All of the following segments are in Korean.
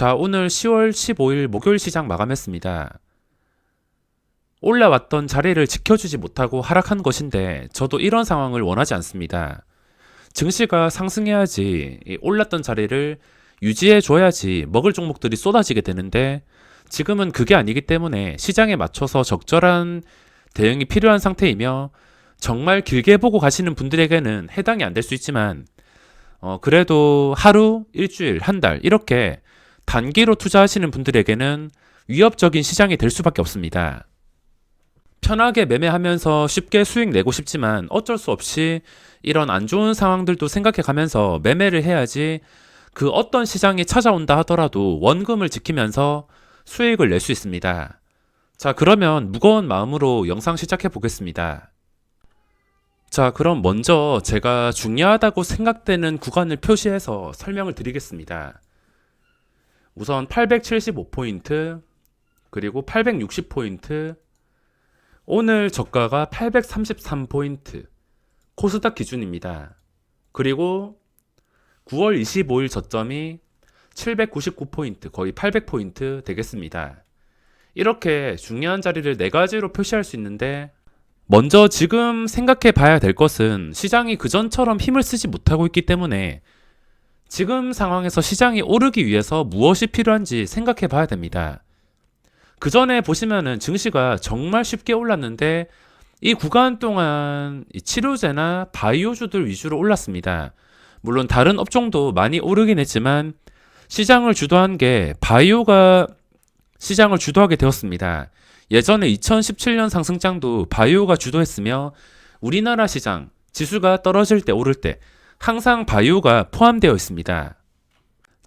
자, 오늘 10월 15일 목요일 시장 마감했습니다. 올라왔던 자리를 지켜주지 못하고 하락한 것인데 저도 이런 상황을 원하지 않습니다. 증시가 상승해야지 올랐던 자리를 유지해줘야지 먹을 종목들이 쏟아지게 되는데 지금은 그게 아니기 때문에 시장에 맞춰서 적절한 대응이 필요한 상태이며 정말 길게 보고 가시는 분들에게는 해당이 안 될 수 있지만 그래도 하루, 일주일, 한 달 이렇게 단기로 투자하시는 분들에게는 위협적인 시장이 될 수밖에 없습니다. 편하게 매매하면서 쉽게 수익 내고 싶지만 어쩔 수 없이 이런 안 좋은 상황들도 생각해 가면서 매매를 해야지 그 어떤 시장이 찾아온다 하더라도 원금을 지키면서 수익을 낼 수 있습니다. 자, 그러면 무거운 마음으로 영상 시작해 보겠습니다. 자, 그럼 먼저 제가 중요하다고 생각되는 구간을 표시해서 설명을 드리겠습니다. 우선 875포인트, 그리고 860포인트, 오늘 저가가 833포인트, 코스닥 기준입니다. 그리고 9월 25일 저점이 799포인트, 거의 800포인트 되겠습니다. 이렇게 중요한 자리를 4가지로 표시할 수 있는데 먼저 지금 생각해 봐야 될 것은 시장이 그전처럼 힘을 쓰지 못하고 있기 때문에 지금 상황에서 시장이 오르기 위해서 무엇이 필요한지 생각해 봐야 됩니다. 그 전에 보시면은 증시가 정말 쉽게 올랐는데 이 구간 동안 치료제나 바이오주들 위주로 올랐습니다. 물론 다른 업종도 많이 오르긴 했지만 시장을 주도한 게 바이오가 시장을 주도하게 되었습니다. 예전에 2017년 상승장도 바이오가 주도했으며 우리나라 시장 지수가 떨어질 때 오를 때 항상 바이오가 포함되어 있습니다.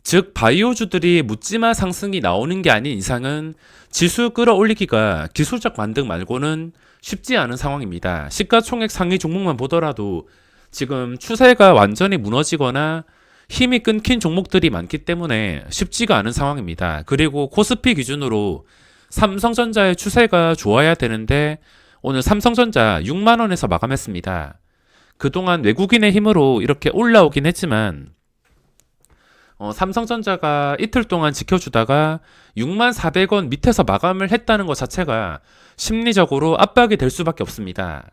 즉 바이오주들이 묻지마 상승이 나오는 게 아닌 이상은 지수 끌어올리기가 기술적 반등 말고는 쉽지 않은 상황입니다. 시가총액 상위 종목만 보더라도 지금 추세가 완전히 무너지거나 힘이 끊긴 종목들이 많기 때문에 쉽지가 않은 상황입니다. 그리고 코스피 기준으로 삼성전자의 추세가 좋아야 되는데 오늘 삼성전자 6만원에서 마감했습니다. 그동안 외국인의 힘으로 이렇게 올라오긴 했지만 삼성전자가 이틀 동안 지켜주다가 64,000원 밑에서 마감을 했다는 것 자체가 심리적으로 압박이 될 수밖에 없습니다.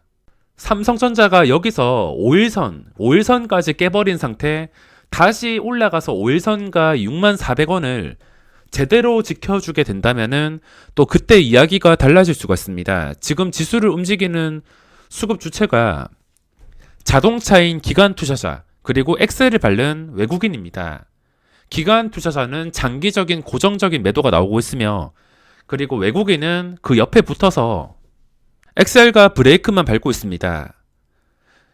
삼성전자가 여기서 5일선까지 깨버린 상태 다시 올라가서 5일선과 64,000원을 제대로 지켜주게 된다면은 또 그때 이야기가 달라질 수가 있습니다. 지금 지수를 움직이는 수급 주체가 자동차인 기관 투자자 그리고 엑셀을 밟는 외국인입니다. 기관 투자자는 장기적인 고정적인 매도가 나오고 있으며 그리고 외국인은 그 옆에 붙어서 엑셀과 브레이크만 밟고 있습니다.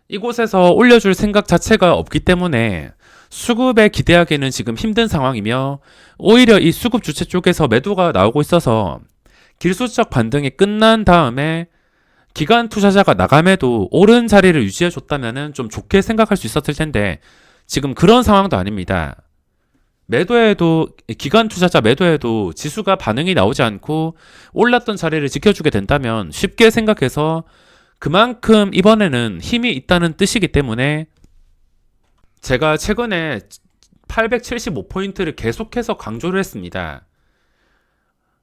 이곳에서 올려줄 생각 자체가 없기 때문에 수급에 기대하기는 지금 힘든 상황이며 오히려 이 수급 주체 쪽에서 매도가 나오고 있어서 기술적 반등이 끝난 다음에 기관 투자자가 나감에도 오른 자리를 유지해 줬다면 좀 좋게 생각할 수 있었을 텐데 지금 그런 상황도 아닙니다. 매도해도 기관 투자자 매도해도 지수가 반응이 나오지 않고 올랐던 자리를 지켜주게 된다면 쉽게 생각해서 그만큼 이번에는 힘이 있다는 뜻이기 때문에 제가 최근에 875포인트를 계속해서 강조를 했습니다.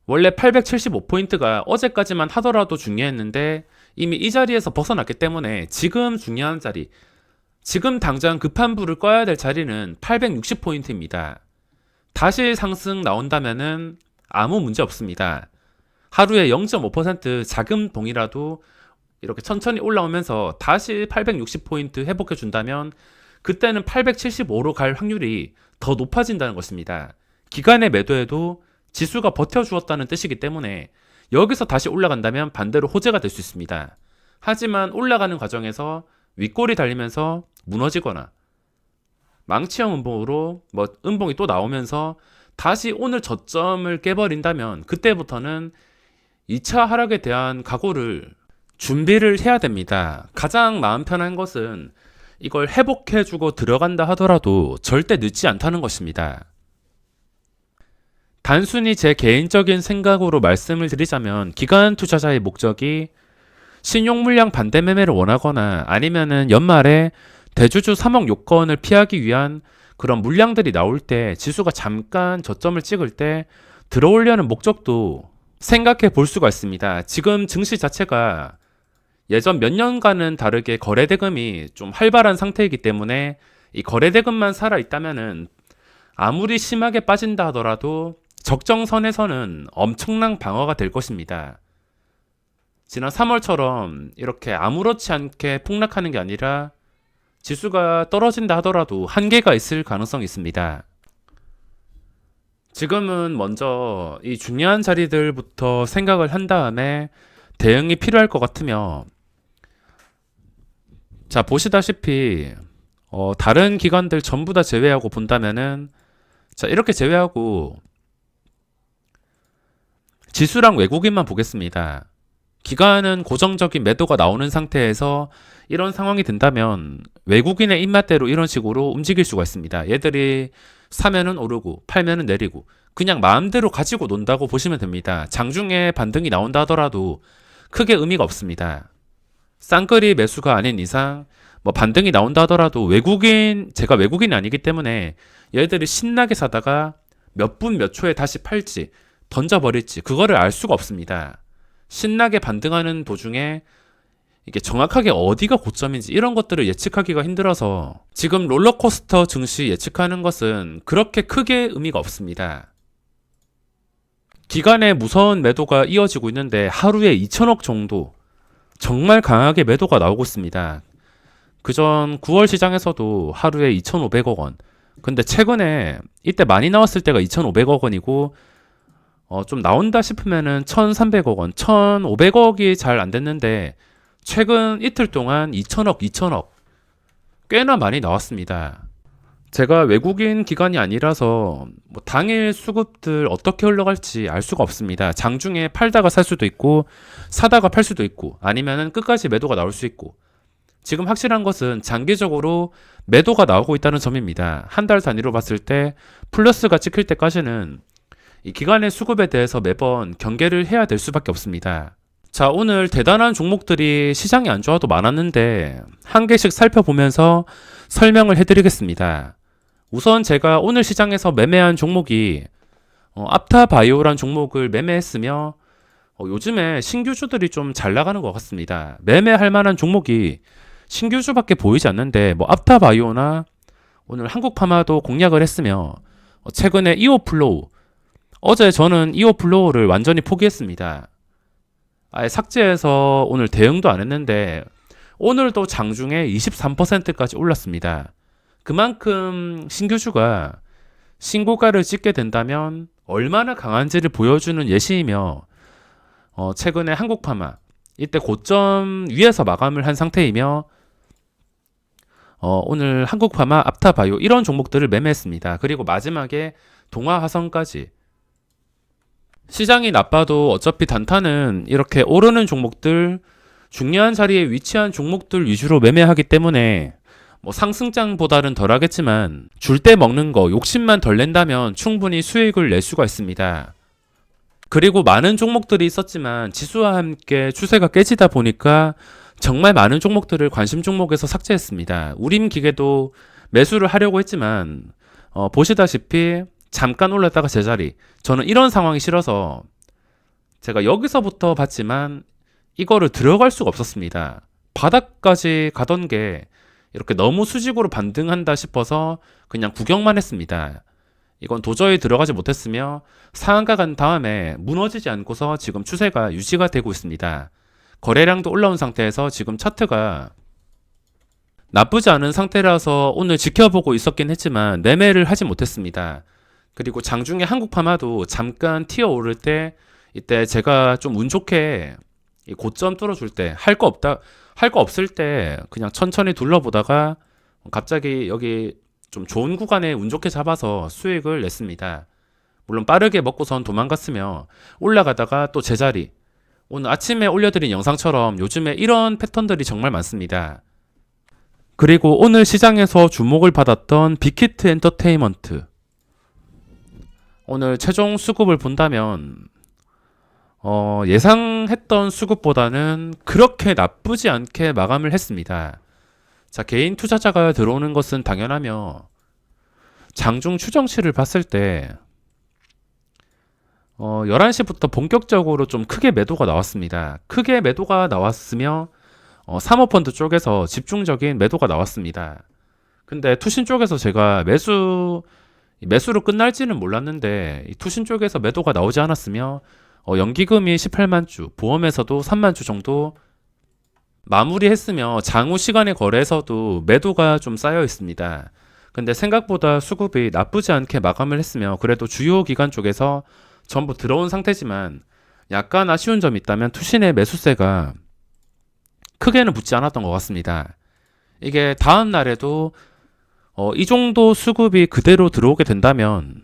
원래 875포인트가 어제까지만 하더라도 중요했는데 이미 이 자리에서 벗어났기 때문에 지금 중요한 자리, 지금 당장 급한 불을 꺼야 될 자리는 860포인트입니다. 다시 상승 나온다면은 아무 문제 없습니다. 하루에 0.5% 작은 봉이라도 이렇게 천천히 올라오면서 다시 860포인트 회복해 준다면 그때는 875로 갈 확률이 더 높아진다는 것입니다. 기간의 매도에도 지수가 버텨주었다는 뜻이기 때문에 여기서 다시 올라간다면 반대로 호재가 될 수 있습니다. 하지만 올라가는 과정에서 윗골이 달리면서 무너지거나 망치형 음봉으로 음봉이 또 나오면서 다시 오늘 저점을 깨버린다면 그때부터는 2차 하락에 대한 각오를 준비를 해야 됩니다. 가장 마음 편한 것은 이걸 회복해주고 들어간다 하더라도 절대 늦지 않다는 것입니다. 단순히 제 개인적인 생각으로 말씀을 드리자면 기관 투자자의 목적이 신용물량 반대 매매를 원하거나 아니면은 연말에 대주주 3억 요건을 피하기 위한 그런 물량들이 나올 때 지수가 잠깐 저점을 찍을 때 들어오려는 목적도 생각해 볼 수가 있습니다. 지금 증시 자체가 예전 몇 년간은 다르게 거래대금이 좀 활발한 상태이기 때문에 이 거래대금만 살아있다면은 아무리 심하게 빠진다 하더라도 적정선에서는 엄청난 방어가 될 것입니다. 지난 3월처럼 이렇게 아무렇지 않게 폭락하는 게 아니라 지수가 떨어진다 하더라도 한계가 있을 가능성이 있습니다. 지금은 먼저 이 중요한 자리들부터 생각을 한 다음에 대응이 필요할 것 같으며, 자, 보시다시피 다른 기관들 전부 다 제외하고 본다면은, 자, 이렇게 제외하고 지수랑 외국인만 보겠습니다. 기관은 고정적인 매도가 나오는 상태에서 이런 상황이 된다면 외국인의 입맛대로 이런 식으로 움직일 수가 있습니다. 얘들이 사면은 오르고 팔면은 내리고 그냥 마음대로 가지고 논다고 보시면 됩니다. 장중에 반등이 나온다 하더라도 크게 의미가 없습니다. 쌍끌이 매수가 아닌 이상 뭐 반등이 나온다 하더라도 제가 외국인이 아니기 때문에 얘들이 신나게 사다가 몇 분 몇 초에 다시 팔지 던져버릴지 그거를 알 수가 없습니다. 신나게 반등하는 도중에 이게 정확하게 어디가 고점인지 이런 것들을 예측하기가 힘들어서 지금 롤러코스터 증시 예측하는 것은 그렇게 크게 의미가 없습니다. 기간에 무서운 매도가 이어지고 있는데 하루에 2천억 정도 정말 강하게 매도가 나오고 있습니다. 그전 9월 시장에서도 하루에 2,500억 원. 근데 최근에 이때 많이 나왔을 때가 2,500억 원이고 좀 나온다 싶으면은 1,300억 원, 1,500억이 잘 안 됐는데 최근 이틀 동안 2천억 꽤나 많이 나왔습니다. 제가 외국인 기관이 아니라서 뭐 당일 수급들 어떻게 흘러갈지 알 수가 없습니다. 장중에 팔다가 살 수도 있고 사다가 팔 수도 있고 아니면은 끝까지 매도가 나올 수 있고, 지금 확실한 것은 장기적으로 매도가 나오고 있다는 점입니다. 한 달 단위로 봤을 때 플러스가 찍힐 때까지는 이 기관의 수급에 대해서 매번 경계를 해야 될 수밖에 없습니다. 자, 오늘 대단한 종목들이 시장이 안 좋아도 많았는데 한 개씩 살펴보면서 설명을 해드리겠습니다. 우선 제가 오늘 시장에서 매매한 종목이 앞타바이오란 종목을 매매했으며 요즘에 신규주들이 좀 잘 나가는 것 같습니다. 매매할 만한 종목이 신규주밖에 보이지 않는데 뭐 앞타바이오나 오늘 한국파마도 공략을 했으며 최근에 이오플로우, 어제 저는 이오플로우를 완전히 포기했습니다. 아예 삭제해서 오늘 대응도 안 했는데 오늘도 장중에 23%까지 올랐습니다. 그만큼 신규주가 신고가를 찍게 된다면 얼마나 강한지를 보여주는 예시이며 최근에 한국파마 이때 고점 위에서 마감을 한 상태이며 오늘 한국파마, 앞타바이오 이런 종목들을 매매했습니다. 그리고 마지막에 동아화성까지. 시장이 나빠도 어차피 단타는 이렇게 오르는 종목들, 중요한 자리에 위치한 종목들 위주로 매매하기 때문에 뭐 상승장보다는 덜 하겠지만 줄 때 먹는 거 욕심만 덜 낸다면 충분히 수익을 낼 수가 있습니다. 그리고 많은 종목들이 있었지만 지수와 함께 추세가 깨지다 보니까 정말 많은 종목들을 관심 종목에서 삭제했습니다. 우림기계도 매수를 하려고 했지만 보시다시피 잠깐 올랐다가 제자리. 저는 이런 상황이 싫어서 제가 여기서부터 봤지만 이거를 들어갈 수가 없었습니다. 바닥까지 가던 게 이렇게 너무 수직으로 반등한다 싶어서 그냥 구경만 했습니다. 이건 도저히 들어가지 못했으며 상한가 간 다음에 무너지지 않고서 지금 추세가 유지가 되고 있습니다. 거래량도 올라온 상태에서 지금 차트가 나쁘지 않은 상태라서 오늘 지켜보고 있었긴 했지만 매매를 하지 못했습니다. 그리고 장중에 한국파마도 잠깐 튀어 오를 때 이때 제가 좀 운 좋게 고점 뚫어줄 때 할 거 없을 때 그냥 천천히 둘러보다가 갑자기 여기 좀 좋은 구간에 운 좋게 잡아서 수익을 냈습니다. 물론 빠르게 먹고선 도망갔으며 올라가다가 또 제자리. 오늘 아침에 올려드린 영상처럼 요즘에 이런 패턴들이 정말 많습니다. 그리고 오늘 시장에서 주목을 받았던 빅히트 엔터테인먼트. 오늘 최종 수급을 본다면 예상했던 수급보다는 그렇게 나쁘지 않게 마감을 했습니다. 자, 개인 투자자가 들어오는 것은 당연하며 장중 추정치를 봤을 때 11시부터 본격적으로 좀 크게 매도가 나왔습니다. 크게 매도가 나왔으며 사모펀드 쪽에서 집중적인 매도가 나왔습니다. 근데 투신 쪽에서 제가 매수로 끝날지는 몰랐는데 이 투신 쪽에서 매도가 나오지 않았으며 연기금이 18만 주, 보험에서도 3만 주 정도 마무리했으며 장후 시간의 거래에서도 매도가 좀 쌓여 있습니다. 근데 생각보다 수급이 나쁘지 않게 마감을 했으며 그래도 주요 기관 쪽에서 전부 들어온 상태지만 약간 아쉬운 점이 있다면 투신의 매수세가 크게는 붙지 않았던 것 같습니다. 이게 다음 날에도 이 정도 수급이 그대로 들어오게 된다면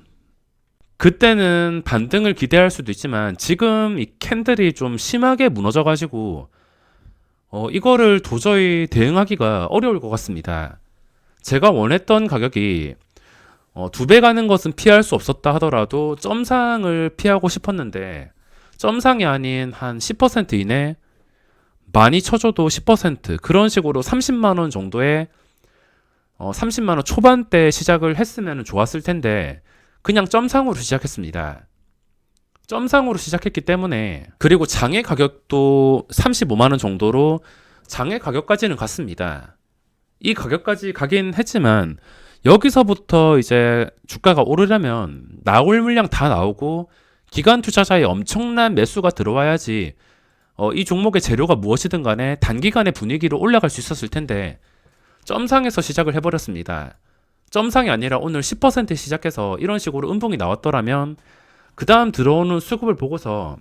그때는 반등을 기대할 수도 있지만 지금 이 캔들이 좀 심하게 무너져 가지고 이거를 도저히 대응하기가 어려울 것 같습니다. 제가 원했던 가격이 2배 가는 것은 피할 수 없었다 하더라도 점상을 피하고 싶었는데 점상이 아닌 한 10% 이내 많이 쳐줘도 10% 그런 식으로 30만원 정도의 30만원 초반대 시작을 했으면 좋았을 텐데 그냥 점상으로 시작했습니다. 점상으로 시작했기 때문에 그리고 장의 가격도 35만원 정도로 장의 가격까지는 갔습니다. 이 가격까지 가긴 했지만 여기서부터 이제 주가가 오르려면 나올 물량 다 나오고 기관 투자자의 엄청난 매수가 들어와야지 이 종목의 재료가 무엇이든 간에 단기간에 분위기로 올라갈 수 있었을 텐데 점상에서 시작을 해버렸습니다. 점상이 아니라 오늘 10% 시작해서 이런 식으로 음봉이 나왔더라면 그 다음 들어오는 수급을 보고서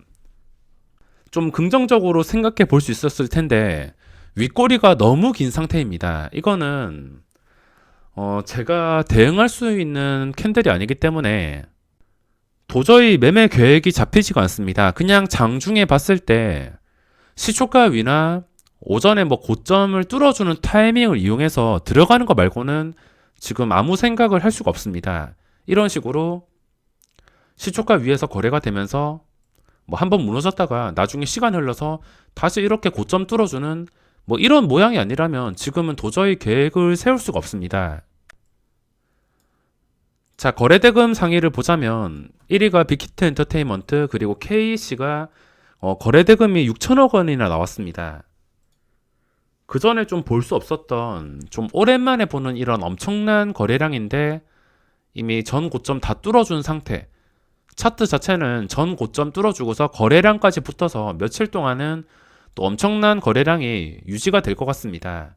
좀 긍정적으로 생각해 볼 수 있었을 텐데 윗꼬리가 너무 긴 상태입니다. 이거는 제가 대응할 수 있는 캔들이 아니기 때문에 도저히 매매 계획이 잡히지가 않습니다. 그냥 장중에 봤을 때 시초가 위나 오전에 고점을 뚫어주는 타이밍을 이용해서 들어가는 거 말고는 지금 아무 생각을 할 수가 없습니다. 이런 식으로 시초가 위에서 거래가 되면서 한번 무너졌다가 나중에 시간 흘러서 다시 이렇게 고점 뚫어주는 이런 모양이 아니라면 지금은 도저히 계획을 세울 수가 없습니다. 자, 거래대금 상위를 보자면 1위가 빅히트 엔터테인먼트 그리고 KC가 거래대금이 6천억 원이나 나왔습니다. 그 전에 좀 볼 수 없었던 좀 오랜만에 보는 이런 엄청난 거래량인데 이미 전 고점 다 뚫어준 상태. 차트 자체는 전 고점 뚫어주고서 거래량까지 붙어서 며칠 동안은 또 엄청난 거래량이 유지가 될 것 같습니다.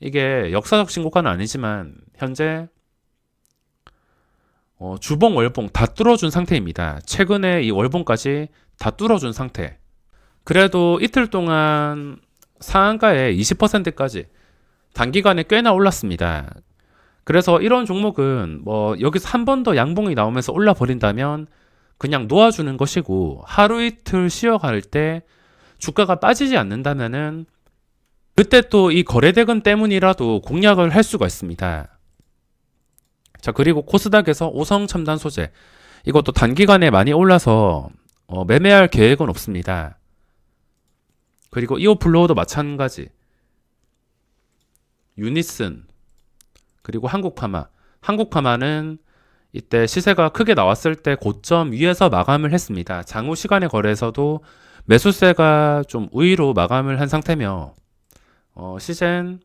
이게 역사적 신고가는 아니지만 현재 주봉 월봉 다 뚫어준 상태입니다. 최근에 이 월봉까지 다 뚫어준 상태. 그래도 이틀 동안 상한가에 20%까지 단기간에 꽤나 올랐습니다. 그래서 이런 종목은 여기서 한 번 더 양봉이 나오면서 올라 버린다면 그냥 놓아주는 것이고 하루 이틀 쉬어갈 때 주가가 빠지지 않는다면은 그때 또 이 거래대금 때문이라도 공략을 할 수가 있습니다. 자, 그리고 코스닥에서 오성첨단 소재 이것도 단기간에 많이 올라서 매매할 계획은 없습니다. 그리고 이오플로우도 마찬가지. 유니슨 그리고 한국파마는 이때 시세가 크게 나왔을 때 고점 위에서 마감을 했습니다. 장후 시간의 거래에서도 매수세가 좀 우위로 마감을 한 상태며 시젠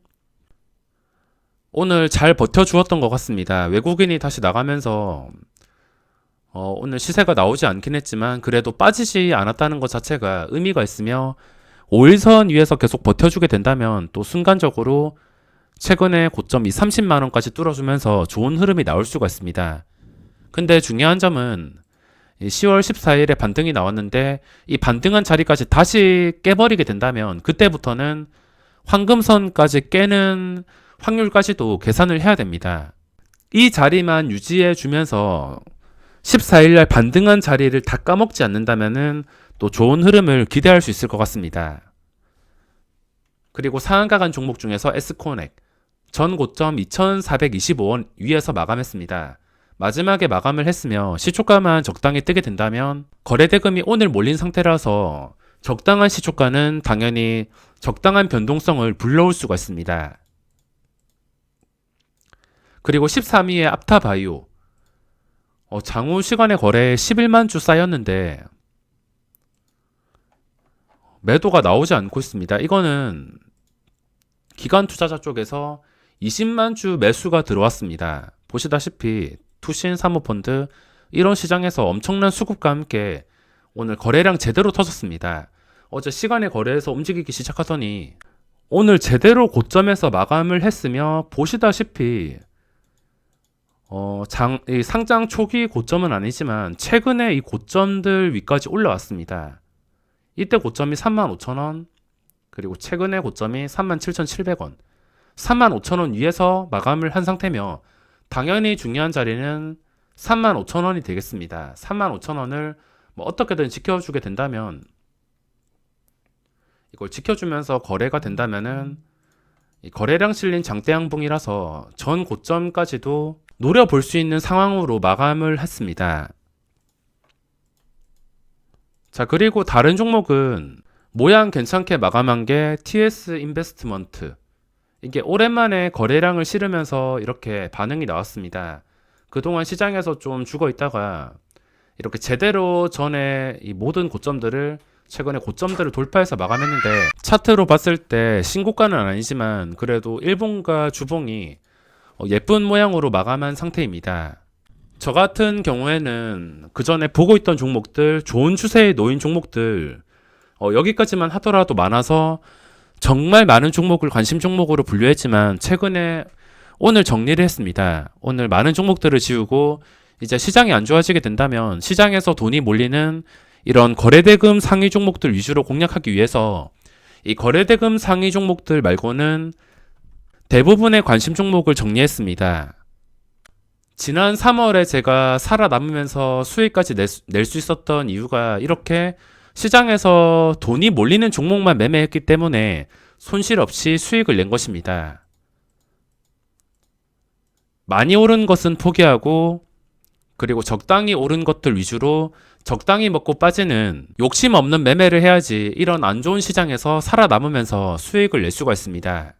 오늘 잘 버텨주었던 것 같습니다. 외국인이 다시 나가면서 오늘 시세가 나오지 않긴 했지만 그래도 빠지지 않았다는 것 자체가 의미가 있으며 5일선 위에서 계속 버텨주게 된다면 또 순간적으로 최근에 고점 이 30만원까지 뚫어주면서 좋은 흐름이 나올 수가 있습니다. 근데 중요한 점은 10월 14일에 반등이 나왔는데 이 반등한 자리까지 다시 깨버리게 된다면 그때부터는 황금선까지 깨는 확률까지도 계산을 해야 됩니다. 이 자리만 유지해 주면서 14일날 반등한 자리를 다 까먹지 않는다면은 또 좋은 흐름을 기대할 수 있을 것 같습니다. 그리고 상한가 간 종목 중에서 에스코넥 전 고점 2,425원 위에서 마감했습니다. 마지막에 마감을 했으며 시초가만 적당히 뜨게 된다면 거래대금이 오늘 몰린 상태라서 적당한 시초가는 당연히 적당한 변동성을 불러올 수가 있습니다. 그리고 13위의 앞타바이오 장후 시간의 거래에 11만 주 쌓였는데 매도가 나오지 않고 있습니다. 이거는 기관 투자자 쪽에서 20만 주 매수가 들어왔습니다. 보시다시피 투신 사모펀드 이런 시장에서 엄청난 수급과 함께 오늘 거래량 제대로 터졌습니다. 어제 시간의 거래에서 움직이기 시작하더니 오늘 제대로 고점에서 마감을 했으며 보시다시피 이 상장 초기 고점은 아니지만 최근에 이 고점들 위까지 올라왔습니다. 이때 고점이 35,000원, 그리고 최근에 고점이 37,700원, 35,000원 위에서 마감을 한 상태며 당연히 중요한 자리는 35,000원이 되겠습니다. 35,000원을 뭐 어떻게든 지켜주게 된다면, 이걸 지켜주면서 거래가 된다면은 이 거래량 실린 장대양봉이라서 전 고점까지도 노려볼 수 있는 상황으로 마감을 했습니다. 자, 그리고 다른 종목은 모양 괜찮게 마감한 게 TS 인베스트먼트. 이게 오랜만에 거래량을 실으면서 이렇게 반응이 나왔습니다. 그동안 시장에서 좀 죽어 있다가 이렇게 제대로 전에 이 모든 고점들을 최근에 고점들을 돌파해서 마감했는데, 차트로 봤을 때 신고가는 아니지만 그래도 일봉과 주봉이 예쁜 모양으로 마감한 상태입니다. 저 같은 경우에는 그 전에 보고 있던 종목들, 좋은 추세에 놓인 종목들 여기까지만 하더라도 많아서 정말 많은 종목을 관심 종목으로 분류했지만 최근에 오늘 정리를 했습니다. 오늘 많은 종목들을 지우고 이제 시장이 안 좋아지게 된다면 시장에서 돈이 몰리는 이런 거래대금 상위 종목들 위주로 공략하기 위해서 이 거래대금 상위 종목들 말고는 대부분의 관심 종목을 정리했습니다. 지난 3월에 제가 살아남으면서 수익까지 낼 수 있었던 이유가 이렇게 시장에서 돈이 몰리는 종목만 매매했기 때문에 손실 없이 수익을 낸 것입니다. 많이 오른 것은 포기하고, 그리고 적당히 오른 것들 위주로 적당히 먹고 빠지는 욕심 없는 매매를 해야지 이런 안 좋은 시장에서 살아남으면서 수익을 낼 수가 있습니다.